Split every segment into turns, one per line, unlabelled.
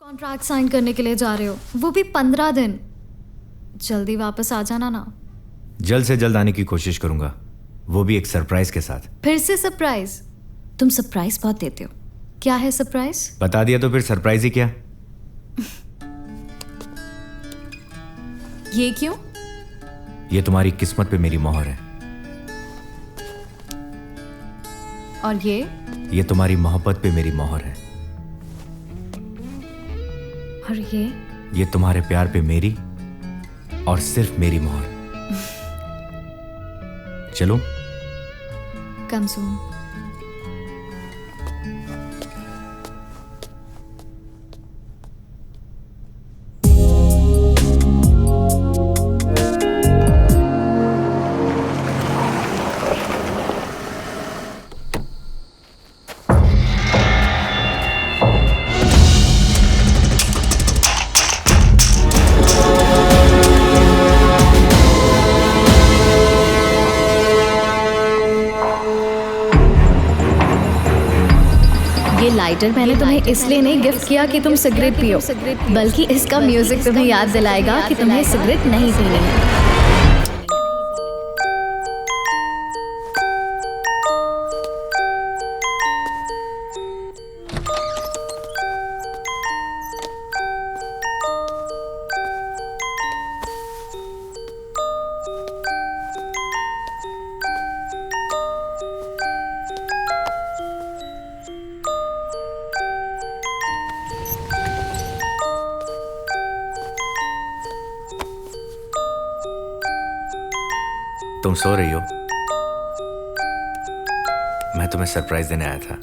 Contract sign करने के लिए जा रहे हो, वो भी 15 दिन। जल्दी वापस आ जाना ना।
जल्द से जल्द आने की कोशिश करूंगा, वो भी एक सरप्राइज के साथ।
फिर से सरप्राइज? तुम सरप्राइज बहुत देते हो। क्या है सरप्राइज?
बता दिया तो फिर सरप्राइज ही क्या।
ये क्यों?
ये तुम्हारी किस्मत पे मेरी मोहर है।
और
ये तुम्हारी मोहब्बत पे मेरी मोहर है।
और
ये तुम्हारे प्यार पे मेरी और सिर्फ मेरी मोहर। चलो
कम सून। लाइटर मैंने तुम्हें इसलिए नहीं गिफ्ट किया कि तुम सिगरेट पियो, बल्कि इसका म्यूजिक तुम्हें याद दिलाएगा कि तुम्हें सिगरेट नहीं पीनी है।
तुम सो रही हो? मैं तुम्हें सरप्राइज देने आया था।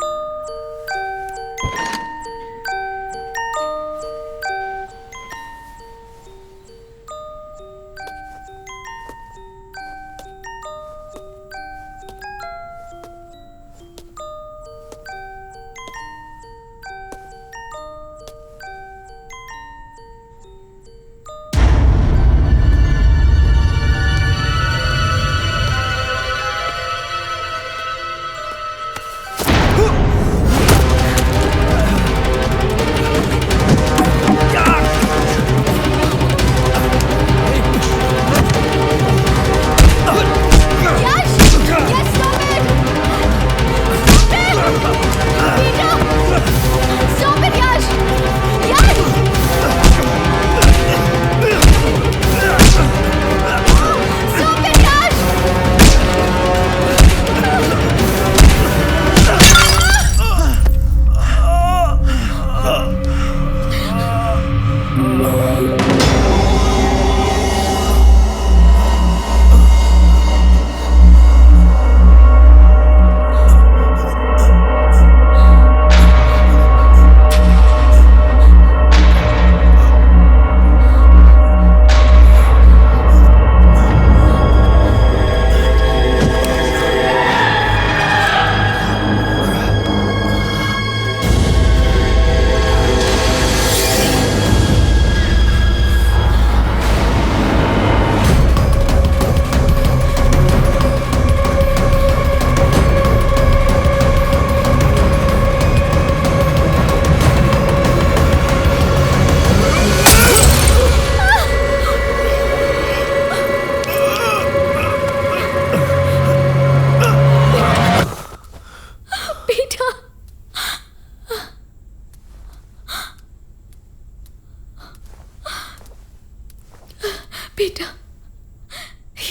बेटा,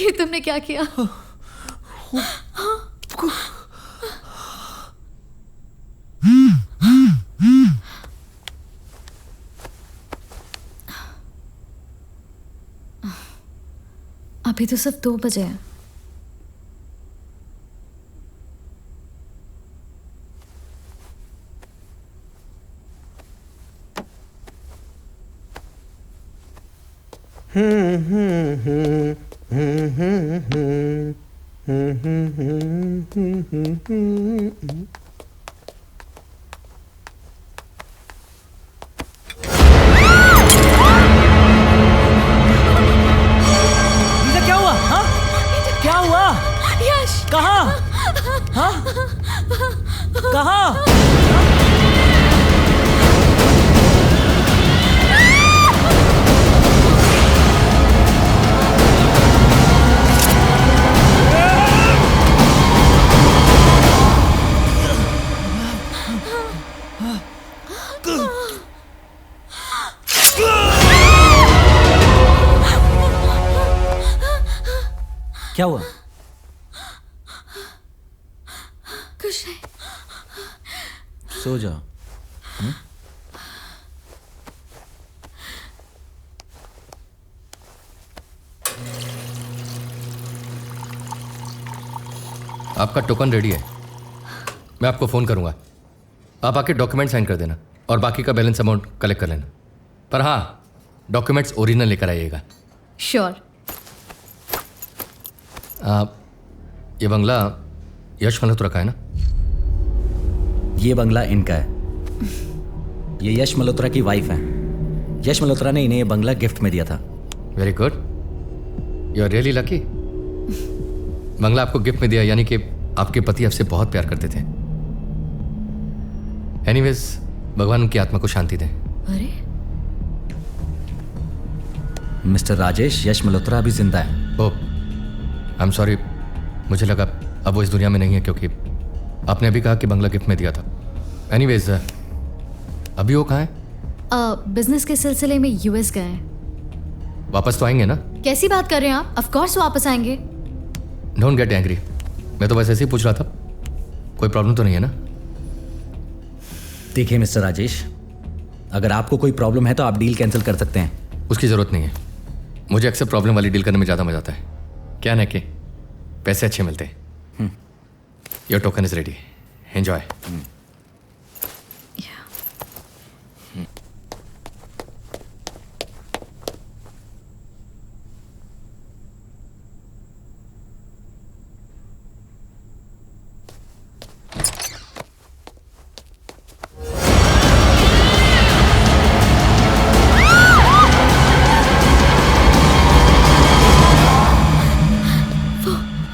ये तुमने क्या किया? अभी तो सिर्फ 2 बजे हैं।
क्या हुआ? हाँ? क्या हुआ?
यश
कहाँ? हाँ? कहाँ? क्या हुआ?
कुछ नहीं।
सो जाओ।
आपका टोकन रेडी है, मैं आपको फ़ोन करूंगा। आप आके डॉक्यूमेंट साइन कर देना और बाकी का बैलेंस अमाउंट कलेक्ट कर लेना। पर हाँ, डॉक्यूमेंट्स ओरिजिनल लेकर आइएगा।
श्योर।
ये बंगला यश मल्होत्रा का है ना?
ये बंगला इनका है। ये यश मल्होत्रा की वाइफ है। यश मल्होत्रा ने इन्हें ये बंगला गिफ्ट में दिया था।
Very good, you are really lucky. बंगला आपको गिफ्ट में दिया यानी कि आपके पति आपसे बहुत प्यार करते थे। एनीवेज, भगवान उनकी आत्मा को शांति दें।
अरे
मिस्टर राजेश, यश मल्होत्रा अभी जिंदा है।
ओह, आई एम सॉरी, मुझे लगा अब वो इस दुनिया में नहीं है क्योंकि आपने अभी कहा कि बंगला गिफ्ट में दिया था। एनीवेज, अभी वो कहाँ है?
बिजनेस के सिलसिले में यूएस गए हैं।
वापस तो आएंगे ना?
कैसी बात कर रहे हैं आप? ऑफ कोर्स वापस आएंगे।
डोंट गेट एंग्री, मैं तो बस ऐसे ही पूछ रहा था। कोई प्रॉब्लम तो नहीं है ना?
देखिए मिस्टर राजेश, अगर आपको कोई प्रॉब्लम है तो आप डील कैंसिल कर सकते हैं।
उसकी ज़रूरत नहीं है, मुझे अक्सर प्रॉब्लम वाली डील करने में ज़्यादा मजा आता है। क्या ना कि पैसे अच्छे मिलते हैं। Your token is ready, enjoy.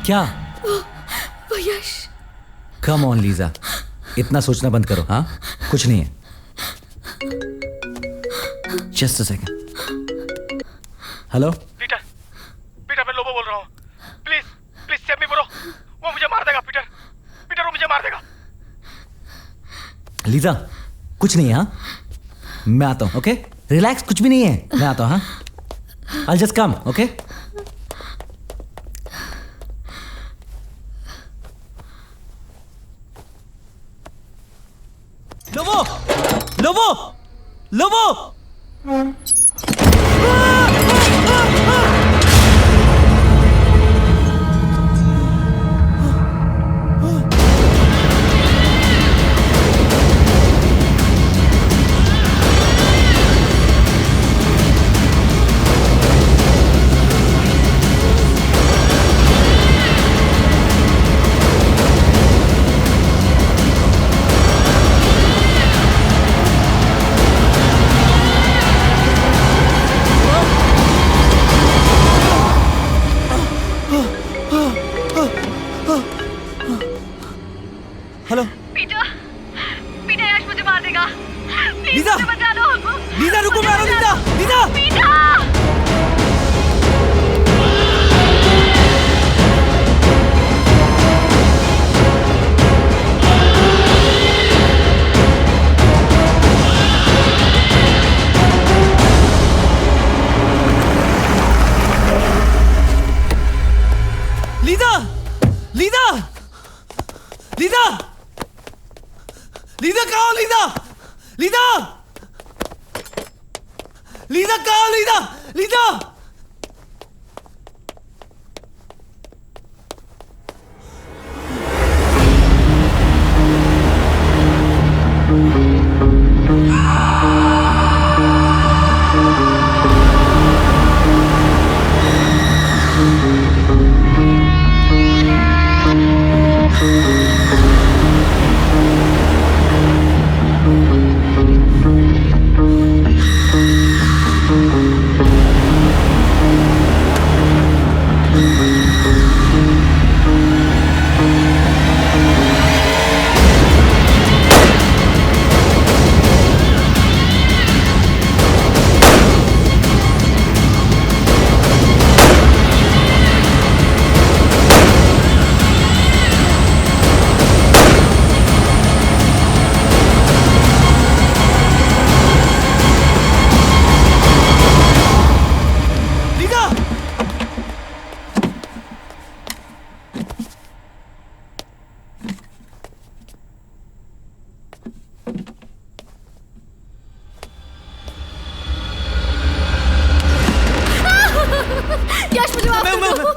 क्या?
वो यश।
कम ऑन लीजा, इतना सोचना बंद करो। हाँ, कुछ नहीं है। Just a second. Hello
Peter, Peter मैं लोबो बोल रहा हूँ। Please please save me bro. वो मुझे मार देगा पीटर। पीटर वो मुझे मार देगा।
लीजा, कुछ नहीं है। हाँ, मैं आता हूँ। ओके, रिलैक्स, कुछ भी नहीं है। मैं आता हूँ। हाँ, I'll just come, okay? Lobo, Lobo, Lobo! Hello
Peter, Peter Yash मुझे मार देगा। Please
Liza!
मुझे बचा लो।
लीजा, रुको, मैं आ रहा हूँ। Liza, Liza!
Peter!
Liza! Liza! Liza! Liza कहाँ हो? लीजा! लीजा! लीजा कहाँ हो? लीजा! लीजा!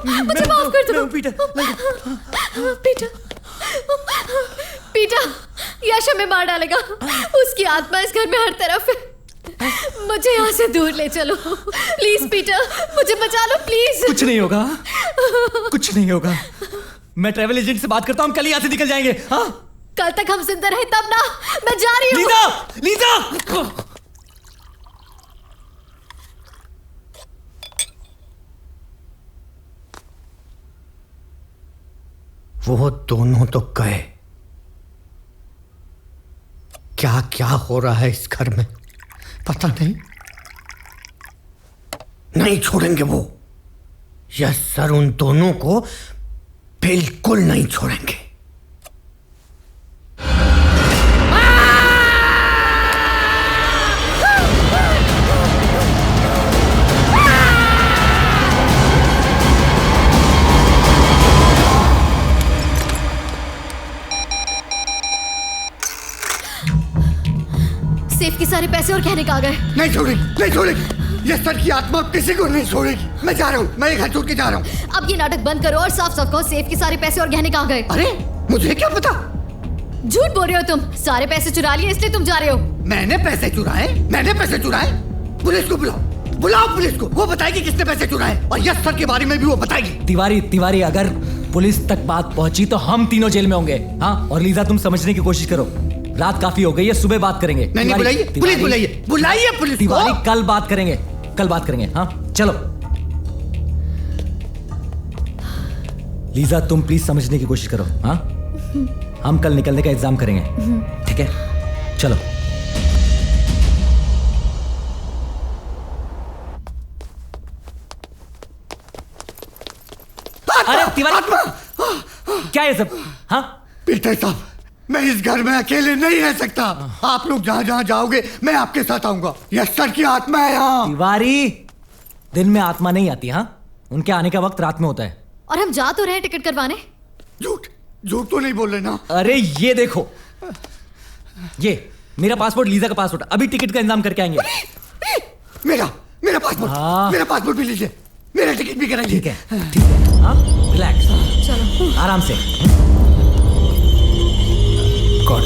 मुझे माफ कर दो।
पीटर
पीटर पीटर, यश हमें मार डालेगा। उसकी आत्मा इस घर में हर तरफ है। मुझे यहाँ से दूर ले चलो प्लीज पीटर, मुझे बचा लो प्लीज।
कुछ नहीं होगा, कुछ नहीं होगा। मैं ट्रैवल एजेंट से बात करता हूँ, कल ही यहाँ से निकल जाएंगे। हाँ,
कल तक हम जिंदा रहे तब ना। मैं जा रही हूँ।
Liza, Lisa.
वो दोनों तो गए। क्या क्या हो रहा है इस घर में पता नहीं। नहीं छोड़ेंगे वो। यस सर, उन दोनों को बिल्कुल नहीं छोड़ेंगे।
सेफ के सारे पैसे और गहने कहाँ गए?
नहीं छोड़ेगी, नहीं छोड़ेगी। यस सर की आत्मा किसी को नहीं छोड़ेगी। मैं जा रहा हूँ, मैं ये घर छोड़ के जा रहा हूँ।
अब ये नाटक बंद करो और साफ साफ कहो सेफ के सारे पैसे और गहने कहाँ गए?
अरे मुझे क्या पता।
झूठ बोल रहे हो तुम। सारे पैसे चुरा लिए इसलिए तुम जा रहे हो।
मैंने पैसे चुराए? मैंने पैसे चुराए? पुलिस को बुलाओ, बुलाओ पुलिस को। वो बताएगी किसने पैसे चुराए और यस सर के बारे में भी वो बताएगी।
तिवारी, अगर पुलिस तक बात पहुंची तो हम तीनों जेल में होंगे। हाँ, और लीजा तुम समझने की कोशिश करो। रात काफी हो गई है, सुबह बात करेंगे।
नहीं बुलाइए पुलिस, बुलाइए बुलाइए पुलिस।
तिवारी, कल बात करेंगे, कल बात करेंगे। हाँ चलो। लीजा तुम प्लीज समझने की कोशिश करो। हाँ, हम कल निकलने का इंतजाम करेंगे, ठीक है? चलो। अरे तिवारी, क्या है सब? हाँ
पीटर साहब, मैं इस घर में अकेले नहीं रह सकता। आप लोग जहाँ जहाँ जाओगे मैं आपके साथ आऊंगा। यस सर की आत्मा है यहाँ।
तिवारी, दिन में आत्मा नहीं आती। हाँ, उनके आने का वक्त रात में होता है।
और हम जा तो रहे हैं टिकट करवाने।
झूठ, झूठ तो नहीं बोल रहे ना?
अरे ये देखो, ये मेरा पासपोर्ट, लीजा का पासपोर्ट। अभी टिकट का इंतजाम करके आएंगे।
मेरा पासपोर्ट,
हाँ।
मेरा पासपोर्ट भी लीजिए, मेरा टिकट भी कराइए।
ठीक है, ठीक है। हाँ, रिलैक्स,
चलो
आराम से।
गॉड,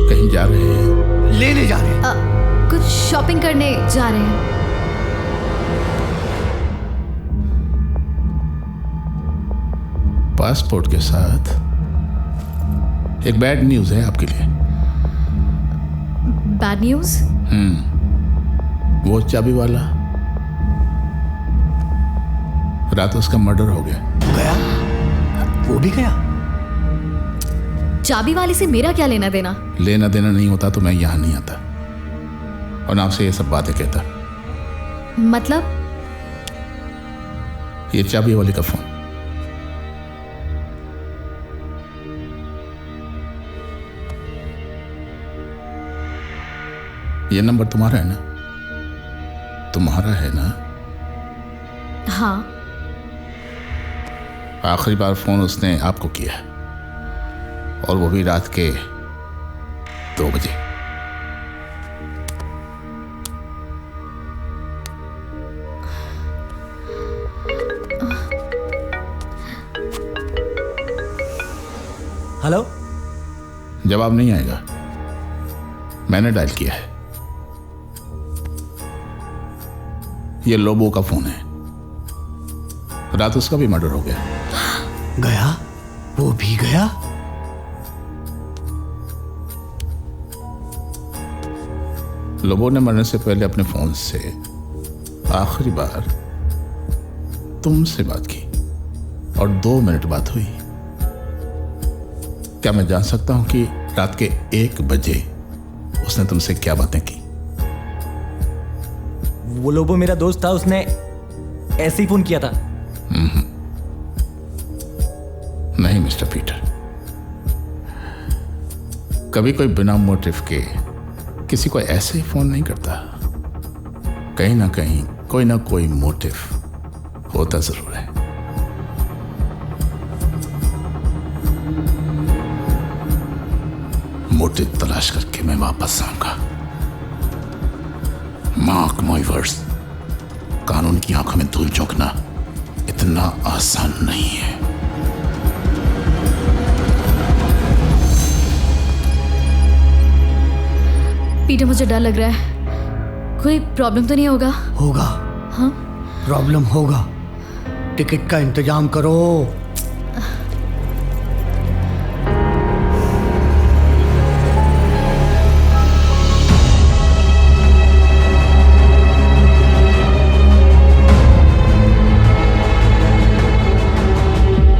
कहीं जा रहे हैं?
लेने जा रहे हैं।
कुछ शॉपिंग करने जा रहे हैं।
पासपोर्ट के साथ एक बैड न्यूज है आपके लिए।
Bad news?
वो चाबी वाला, रात उसका मर्डर हो गया।
गया? वो भी गया?
चाबी वाले से मेरा क्या लेना देना?
लेना देना नहीं होता तो मैं यहां नहीं आता और आपसे ये सब बातें कहता।
मतलब?
ये चाबी वाले का फोन। ये नंबर तुम्हारा है ना? तुम्हारा है ना?
हाँ।
आखिरी बार फोन उसने आपको किया और वो भी रात के 2 बजे।
हेलो?
जवाब नहीं आएगा, मैंने डायल किया है। ये लोबो का फोन है। रात उसका भी मर्डर हो गया।
गया? वो भी गया?
लोबो ने मरने से पहले अपने फोन से आखिरी बार तुमसे बात की और 2 मिनट बात हुई। क्या मैं जान सकता हूं कि रात के 1 बजे उसने तुमसे क्या बातें की?
वो लोबो मेरा दोस्त था, उसने ऐसे ही फोन किया था।
नहीं मिस्टर पीटर, कभी कोई बिना मोटिव के किसी को ऐसे ही फोन नहीं करता। कहीं ना कहीं कोई ना कोई मोटिव होता जरूर है। मोटिव तलाश करके मैं वापस आऊंगा। Mark my words. कानून की आंखों में धूल झोंकना इतना आसान नहीं है।
पीटर, मुझे डर लग रहा है। कोई प्रॉब्लम तो नहीं होगा?
होगा।
हाँ?
प्रॉब्लम होगा। टिकट का इंतजाम करो।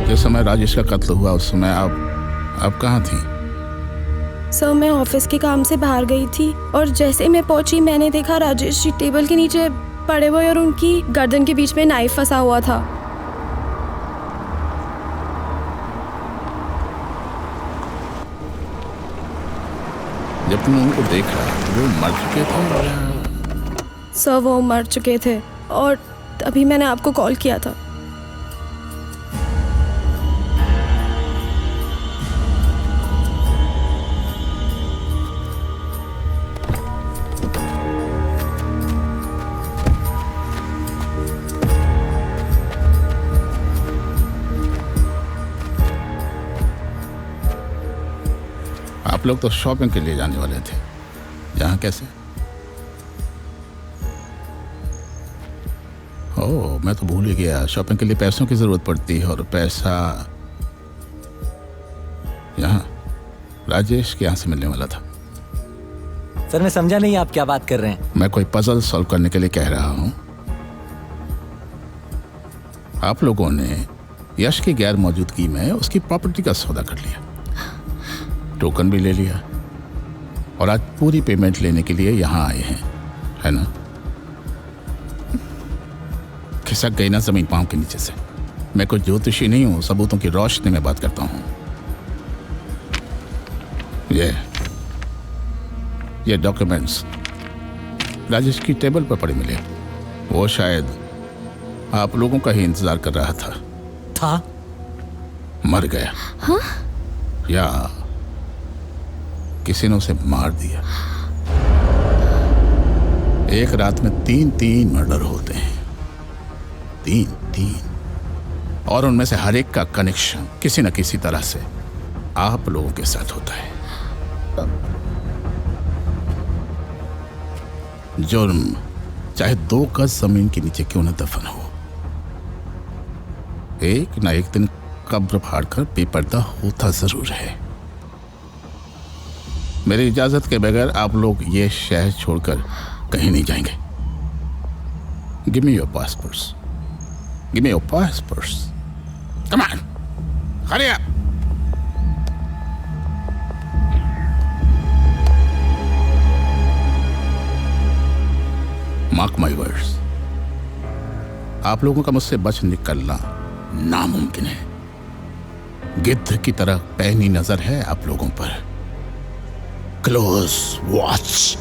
जिस समय राजेश का कत्ल हुआ उस समय आप कहाँ थी?
सर, मैं ऑफिस के काम से बाहर गई थी और जैसे मैं पहुंची मैंने देखा राजेश जी टेबल के नीचे पड़े हुए और उनकी गर्दन के बीच में नाइफ फंसा हुआ था।
जब तुमने उनको देखा वो मर चुके थे?
सर, वो मर चुके थे और तभी मैंने आपको कॉल किया था।
आप लोग तो शॉपिंग के लिए जाने वाले थे, यहाँ कैसे? ओह, मैं तो भूल ही गया, शॉपिंग के लिए पैसों की जरूरत पड़ती है और पैसा यहाँ राजेश के यहाँ से मिलने वाला था।
सर, मैं समझा नहीं आप क्या बात कर रहे हैं।
मैं कोई पजल सॉल्व करने के लिए कह रहा हूँ। आप लोगों ने यश की गैर मौजूदगी में उसकी प्रॉपर्टी का सौदा कर लिया, टोकन भी ले लिया और आज पूरी पेमेंट लेने के लिए यहाँ आए हैं, है ना? खिसक गई ना जमीन पांव के नीचे से। मैं कोई ज्योतिषी नहीं हूँ, सबूतों की रोशनी में बात करता हूँ। ये डॉक्यूमेंट्स राजेश की टेबल पर पड़े मिले। वो शायद आप लोगों का ही इंतजार कर रहा था। मर गया।
हाँ?
या किसी ने उसे मार दिया। एक रात में 3 मर्डर होते हैं, 3 और उनमें से हर एक का कनेक्शन किसी न किसी तरह से आप लोगों के साथ होता है। जुर्म चाहे 2 गज जमीन के नीचे क्यों न दफन हो, एक ना एक दिन कब्र फाड़कर बेपर्दा होता जरूर है। मेरी इजाजत के बगैर आप लोग ये शहर छोड़कर कहीं नहीं जाएंगे। Give me your passports, give me your passports, come on, hurry up. Mark my words, आप लोगों का मुझसे बच निकलना नामुमकिन है। गिद्ध की तरह पैनी नजर है आप लोगों पर। Close watch.